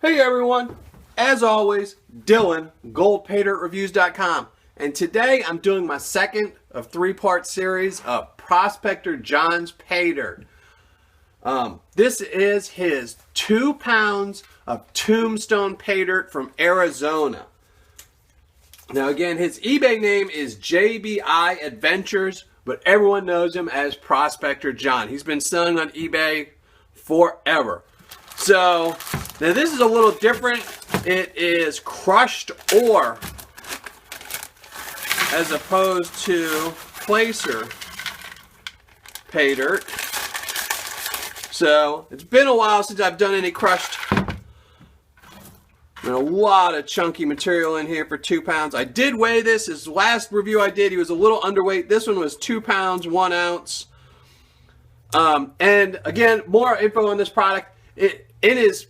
Hey everyone, as always, Dylan, GoldPaydirtReviews.com, and today I'm doing my second of three-part series of Prospector John's Paydirt. This is his 2 pounds of Tombstone Paydirt from Arizona. Now again, his eBay name is JBIadventures, but everyone knows him as Prospector John. He's been selling on eBay forever. So, now this is a little different. It is crushed ore as opposed to placer Paydirt. So, it's been a while since I've done any crushed. And a lot of chunky material in here for 2 pounds. I did weigh this. His last review I did, he was a little underweight. This one was 2 pounds, 1 ounce. And again, more info on this product. In his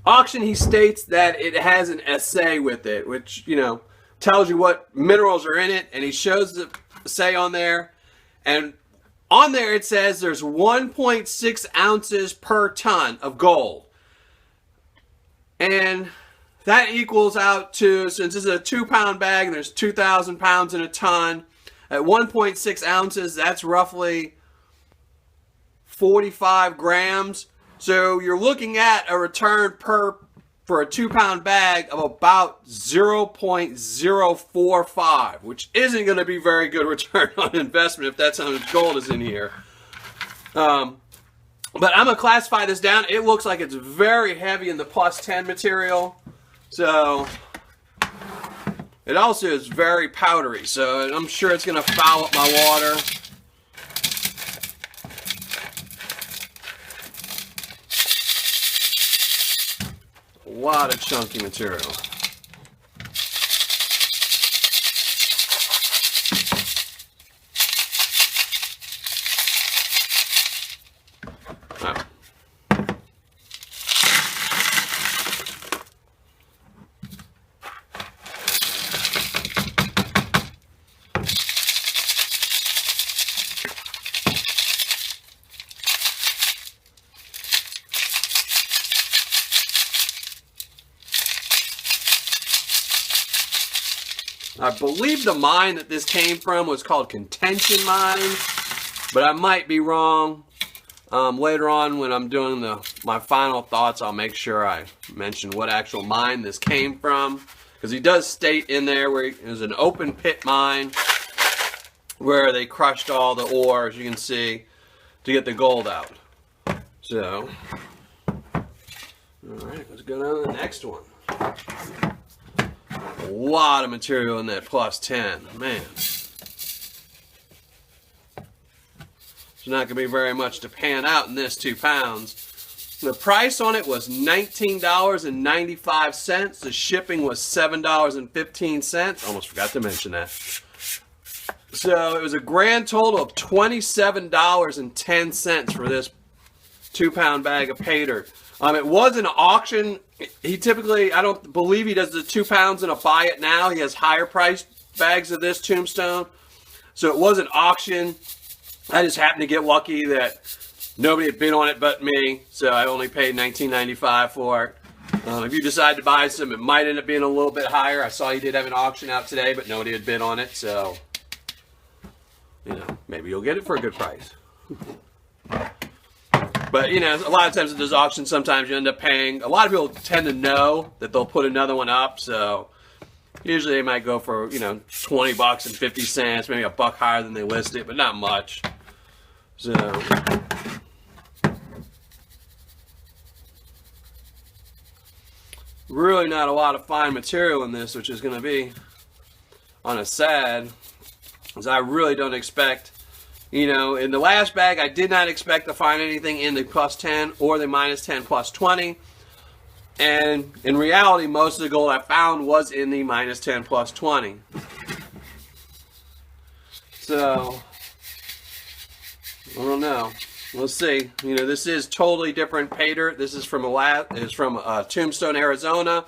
auction, he states that it has an assay with it, which, you know, tells you what minerals are in it, and he shows the assay on there. And on there it says there's 1.6 ounces per ton of gold. And that equals out to, since this is a 2 pound bag and there's 2,000 pounds in a ton, at 1.6 ounces, that's roughly 45 grams. So you're looking at a return for a 2 pound bag of about 0.045, which isn't going to be very good return on investment if that's how much gold is in here. But I'm going to classify this down. It looks like it's very heavy in the +10 material. So it also is very powdery. So I'm sure it's going to foul up my water. A lot of chunky material. Wow. I believe the mine that this came from was called Contention Mine, but I might be wrong. Later on when I'm doing my final thoughts, I'll make sure I mention what actual mine this came from, because he does state in there where it was an open pit mine where they crushed all the ore, as you can see, to get the gold out. So, alright, let's go down to the next one. A lot of material in that +10, man. There's not going to be very much to pan out in this 2 pounds. The price on it was $19.95. The shipping was $7.15. Almost forgot to mention that. So it was a grand total of $27.10 for this 2 pound bag of Paydirt. It was an auction. He typically, I don't believe he does the 2 pounds in a buy it now. He has higher priced bags of this Tombstone. So it was an auction. I just happened to get lucky that nobody had bid on it but me. So I only paid $19.95 for it. If you decide to buy some, it might end up being a little bit higher. I saw he did have an auction out today, but nobody had bid on it. So, you know, maybe you'll get it for a good price. But, you know, a lot of times at those auctions, sometimes you end up paying. A lot of people tend to know that they'll put another one up. So, usually they might go for, you know, 20 bucks and 50 cents, maybe a buck higher than they list it, but not much. So, really not a lot of fine material in this, which is going to be on a sad, because I really don't expect. You know, in the last bag, I did not expect to find anything in the +10 or the -10 +20. And in reality, most of the gold I found was in the -10 +20. So, I don't know. We'll see. You know, this is totally different Paydirt. This is from Tombstone, Arizona.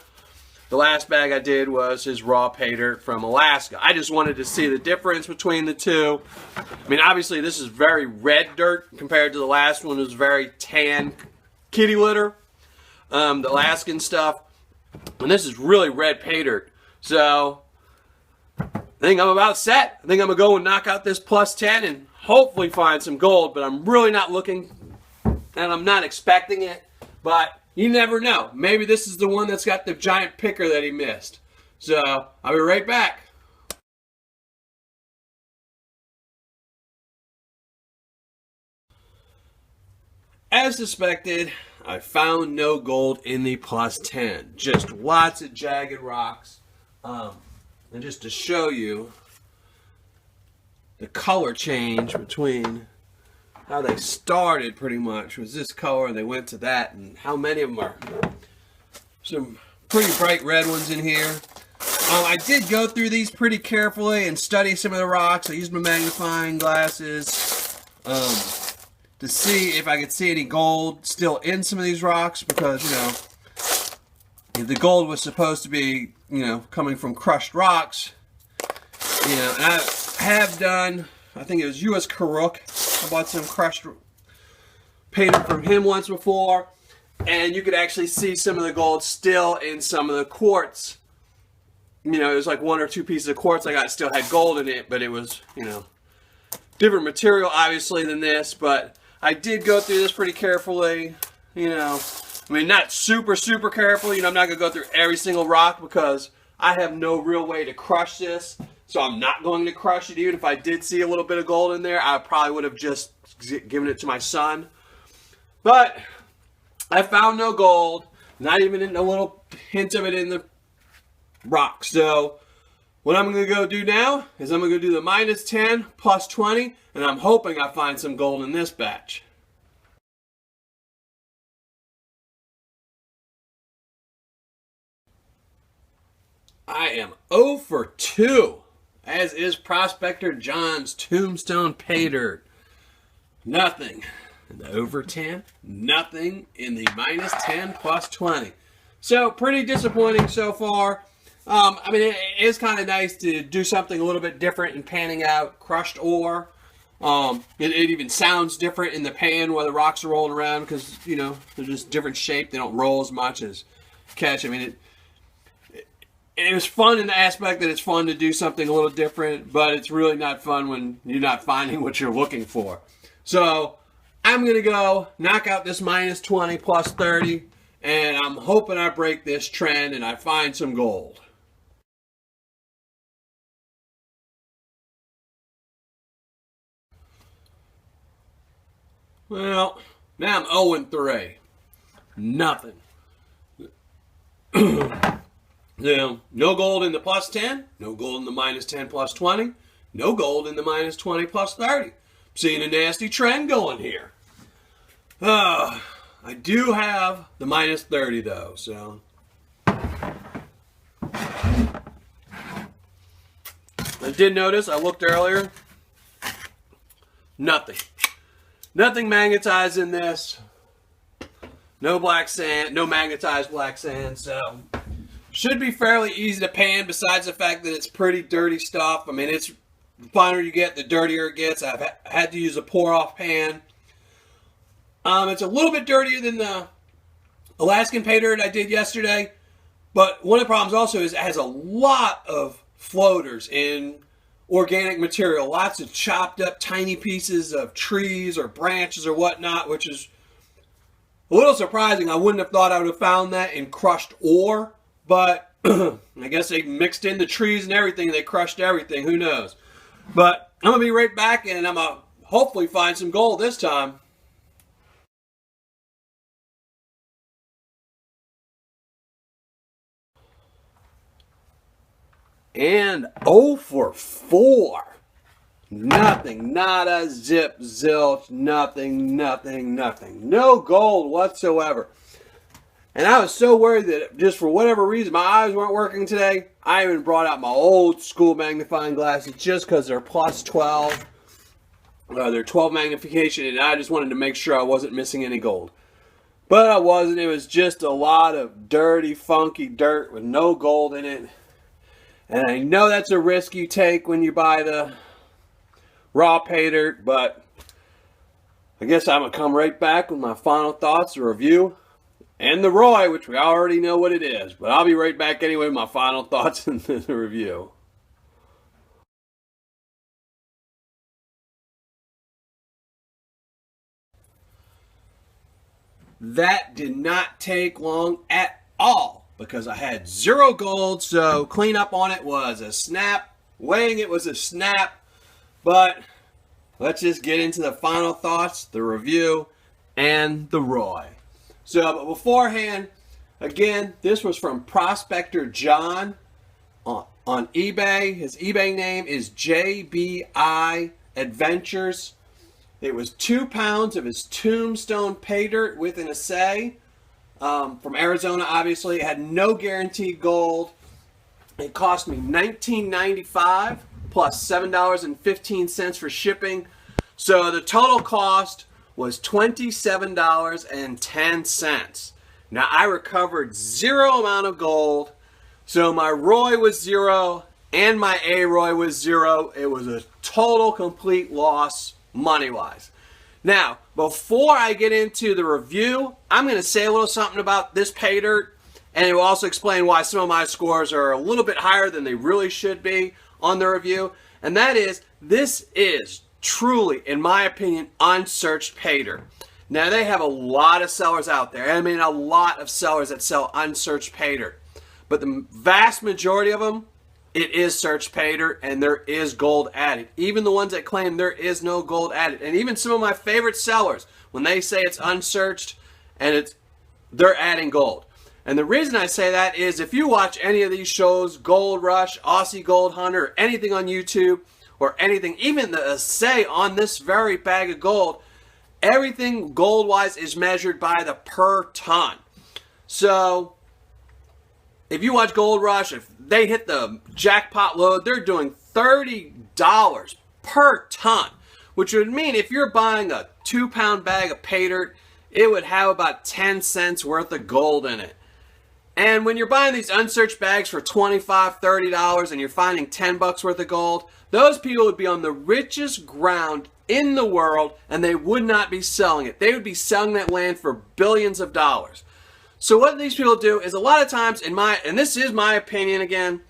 The last bag I did was his raw Paydirt from Alaska. I just wanted to see the difference between the two. I mean, obviously this is very red dirt compared to the last one. It was very tan kitty litter. the Alaskan stuff. And this is really red Paydirt. So I think I'm about set. I think I'm going to go and knock out this plus 10 and hopefully find some gold. But I'm really not looking, and I'm not expecting it. But you never know. Maybe this is the one that's got the giant picker that he missed. So I'll be right back. As suspected, I found no gold in the plus 10. Just lots of jagged rocks. And just to show you the color change between how they started pretty much was this color and they went to that, and how many of them are some pretty bright red ones in here. I did go through these pretty carefully and study some of the rocks. I used my magnifying glasses to see if I could see any gold still in some of these rocks, because, you know, the gold was supposed to be, you know, coming from crushed rocks. You know, and I have done, I think it was U.S. Karuk. I bought some crushed Paydirt from him once before, and you could actually see some of the gold still in some of the quartz. You know, it was like 1 or 2 pieces of quartz I got still had gold in it, but it was, you know, different material obviously than this. But I did go through this pretty carefully, you know. I mean, not super carefully. You know, I'm not going to go through every single rock because I have no real way to crush this. So I'm not going to crush it. Even if I did see a little bit of gold in there, I probably would have just given it to my son. But I found no gold, not even a little hint of it in the rock. So what I'm going to go do now is I'm going to go do the minus 10 plus 20, and I'm hoping I find some gold in this batch. I am 0 for 2, as is Prospector John's Tombstone Paydirt. Nothing in the over 10, nothing in the minus 10 plus 20. So pretty disappointing so far. I mean, it is kind of nice to do something a little bit different in panning out crushed ore. It even sounds different in the pan while the rocks are rolling around, because, you know, they're just different shape. They don't roll as much as catch. I mean, it was fun in the aspect that it's fun to do something a little different, but it's really not fun when you're not finding what you're looking for. So I'm going to go knock out this minus 20 plus 30, and I'm hoping I break this trend and I find some gold. Well, now I'm 0 and 3. Nothing. You know, no gold in the plus 10, no gold in the minus 10 plus 20, no gold in the minus 20 plus 30. Seeing a nasty trend going here. I do have the minus 30 though, so. I did notice, I looked earlier, nothing. Nothing magnetized in this. No black sand, no magnetized black sand, so should be fairly easy to pan, besides the fact that it's pretty dirty stuff. I mean, it's the finer you get, the dirtier it gets. I've had to use a pour-off pan. It's a little bit dirtier than the Alaskan Paydirt I did yesterday, but one of the problems also is it has a lot of floaters in organic material, lots of chopped up tiny pieces of trees or branches or whatnot, which is a little surprising. I wouldn't have thought I would have found that in crushed ore. But I guess they mixed in the trees and everything. They crushed everything. Who knows? But I'm going to be right back, and I'm going to hopefully find some gold this time. And 0 for 4. Nothing. Nada, zip, zilch, nothing. No gold whatsoever. And I was so worried that just for whatever reason my eyes weren't working today. I even brought out my old school magnifying glasses just because they're plus 12. They're 12 magnification, and I just wanted to make sure I wasn't missing any gold. But I wasn't. It was just a lot of dirty, funky dirt with no gold in it. And I know that's a risk you take when you buy the raw Paydirt, but I guess I'm going to come right back with my final thoughts or review and the Roy, which we already know what it is. But I'll be right back anyway with my final thoughts in the review. That did not take long at all because I had 0 gold, so cleanup on it was a snap. Weighing it was a snap. But let's just get into the final thoughts, the review, and the Roy. So, but beforehand, again, this was from Prospector John on eBay. His eBay name is JBIadventures. It was 2 pounds of his Tombstone Paydirt with an assay from Arizona, obviously. It had no guaranteed gold. It cost me $19.95 plus $7.15 for shipping. So the total cost was $27.10. Now I recovered 0 amount of gold. So my Roy was 0 and my A-Roy was 0. It was a total complete loss money-wise. Now, before I get into the review, I'm going to say a little something about this Paydirt, and it will also explain why some of my scores are a little bit higher than they really should be on the review. And that is, this is truly, in my opinion, unsearched Paydirt. Now, they have a lot of sellers out there. I mean, a lot of sellers that sell unsearched Paydirt. But the vast majority of them, it is searched Paydirt, and there is gold added. Even the ones that claim there is no gold added. And even some of my favorite sellers, when they say it's unsearched, and they're adding gold. And the reason I say that is if you watch any of these shows, Gold Rush, Aussie Gold Hunter, or anything on YouTube, or anything, even the assay on this very bag of gold, everything gold-wise is measured by the per ton. So, if you watch Gold Rush, if they hit the jackpot load, they're doing $30 per ton, which would mean if you're buying a 2-pound bag of Paydirt, it would have about 10 cents worth of gold in it. And when you're buying these unsearched bags for $25, $30 and you're finding 10 bucks worth of gold, those people would be on the richest ground in the world and they would not be selling it. They would be selling that land for billions of dollars. So what these people do is a lot of times, and this is my opinion again,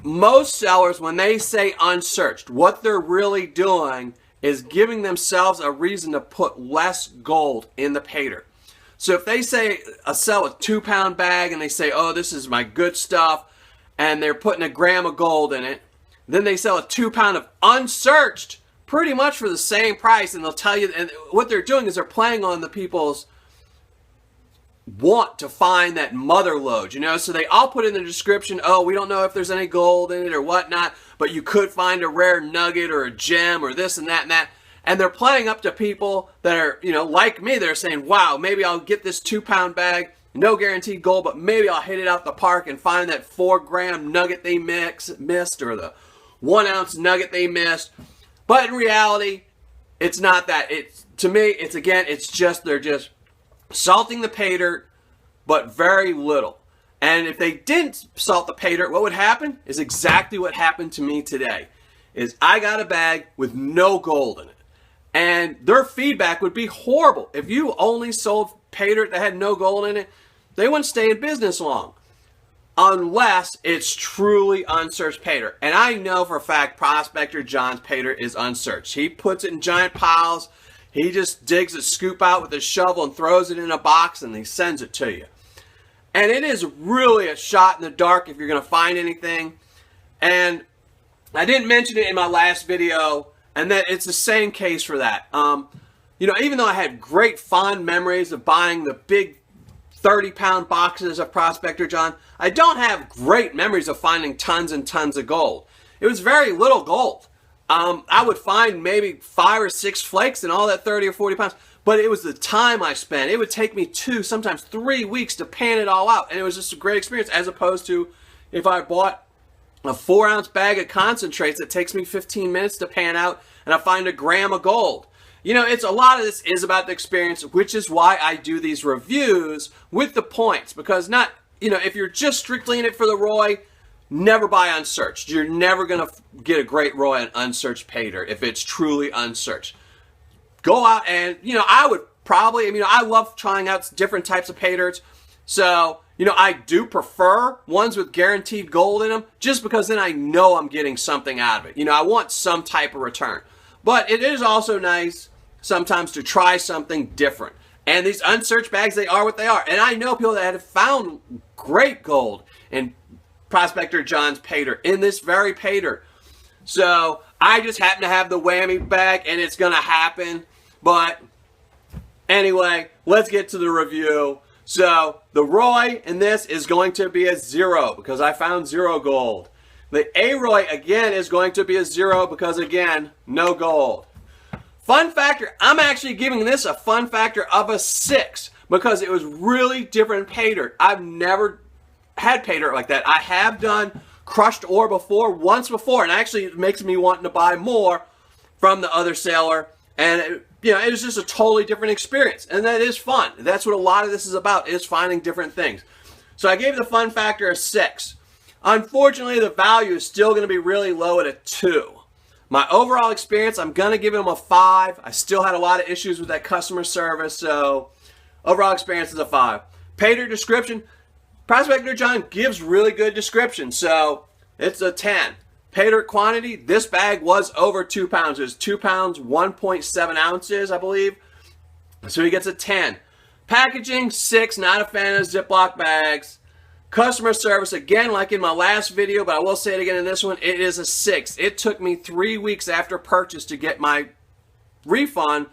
most sellers, when they say unsearched, what they're really doing is giving themselves a reason to put less gold in the Paydirt. So if they say sell a 2-pound bag and they say, oh, this is my good stuff, and they're putting 1 gram of gold in it, then they sell a 2-pound of unsearched pretty much for the same price, and they'll tell you, and what they're doing is they're playing on the people's want to find that mother lode, you know, so they all put in the description, oh, we don't know if there's any gold in it or whatnot, but you could find a rare nugget or a gem or this and that and that, and they're playing up to people that are, you know, like me, they're saying, wow, maybe I'll get this 2-pound bag, no guaranteed gold, but maybe I'll hit it out the park and find that 4-gram nugget they missed or the 1-ounce nugget they missed. But in reality, it's not that. It's, to me, it's again, it's just, they're just salting the Paydirt, but very little. And if they didn't salt the Paydirt, what would happen is exactly what happened to me today. Is I got a bag with no gold in it. And their feedback would be horrible. If you only sold Paydirt that had no gold in it, they wouldn't stay in business long. Unless it's truly unsearched Paydirt. And I know for a fact Prospector John's Paydirt is unsearched. He puts it in giant piles. He just digs a scoop out with a shovel and throws it in a box and he sends it to you. And it is really a shot in the dark if you're going to find anything. And I didn't mention it in my last video, and that it's the same case for that. You know, even though I had great fond memories of buying the big 30-pound boxes of Prospector John, I don't have great memories of finding tons and tons of gold. It was very little gold. I would find maybe 5 or 6 flakes in all that 30 or 40 pounds, but it was the time I spent. It would take me 2, sometimes 3 weeks to pan it all out, and it was just a great experience as opposed to if I bought a 4-ounce bag of concentrates that takes me 15 minutes to pan out and I find 1 gram of gold. You know, it's a lot of this is about the experience, which is why I do these reviews with the points, because not, you know, if you're just strictly in it for the Roy, never buy unsearched. You're never going to get a great Roy on unsearched Paydirt if it's truly unsearched. Go out and, you know, I would probably, I mean, I love trying out different types of Paydyrts. So, you know, I do prefer ones with guaranteed gold in them just because then I know I'm getting something out of it. You know, I want some type of return. But it is also nice sometimes to try something different. And these unsearched bags, they are what they are. And I know people that have found great gold in Prospector John's Paydirt, in this very Paydirt. So I just happen to have the whammy bag and it's going to happen. But anyway, let's get to the review. So the ROI in this is going to be a 0 because I found 0 gold. The AROI again is going to be a 0 because again, no gold. Fun factor, I'm actually giving this a fun factor of a 6 because it was really different Paydirt. I've never had Paydirt like that. I have done crushed ore before, once before, and actually it makes me want to buy more from the other seller. And you know, it was just a totally different experience, and that is fun. That's what a lot of this is about, is finding different things. So I gave the fun factor a 6. Unfortunately, the value is still going to be really low at a 2. My overall experience, I'm going to give him a 5. I still had a lot of issues with that customer service, so overall experience is a 5. Paydirt description, Prospector John gives really good description, so it's a 10. Paydirt quantity, this bag was over 2 pounds. It was 2 pounds, 1.7 ounces, I believe. So he gets a 10. Packaging, 6. Not a fan of Ziploc bags. Customer service, again, like in my last video, but I will say it again in this one, it is a 6. It took me 3 weeks after purchase to get my refund.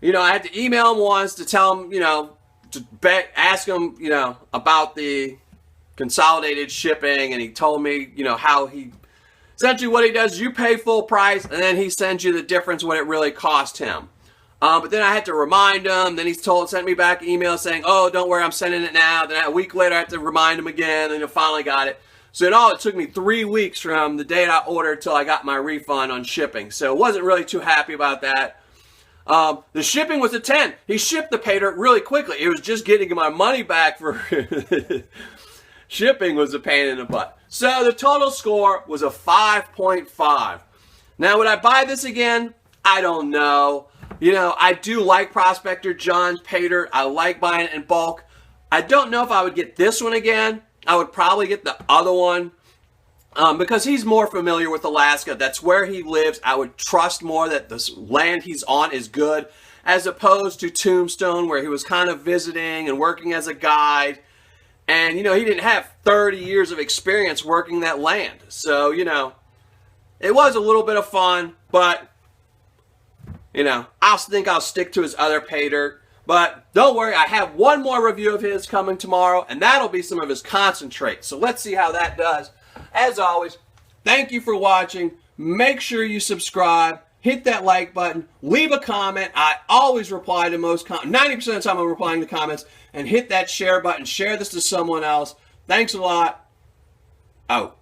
You know, I had to email him once to tell him, you know, to ask him, you know, about the consolidated shipping, and he told me, you know, how he... Essentially what he does is you pay full price and then he sends you the difference what it really cost him. But then I had to remind him. Then he's sent me back an email saying, oh, don't worry, I'm sending it now. Then a week later I had to remind him again, and I finally got it. So in all, it took me 3 weeks from the date I ordered till I got my refund on shipping. So wasn't really too happy about that. The shipping was a 10. He shipped the Paydirt really quickly. It was just getting my money back for... Shipping was a pain in the butt. So the total score was a 5.5. Now, would I buy this again? I don't know. You know, I do like Prospector John's Paydirt. I like buying it in bulk. I don't know if I would get this one again. I would probably get the other one because he's more familiar with Alaska. That's where he lives. I would trust more that this land he's on is good, as opposed to Tombstone, where he was kind of visiting and working as a guide. And, you know, he didn't have 30 years of experience working that land. So, you know, it was a little bit of fun, but, you know, I think I'll stick to his other Paydirt. But don't worry, I have one more review of his coming tomorrow, and that'll be some of his concentrates. So let's see how that does. As always, thank you for watching. Make sure you subscribe. Hit that like button, leave a comment. I always reply to most 90% of the time I'm replying to comments, and hit that share button. Share this to someone else. Thanks a lot. Out.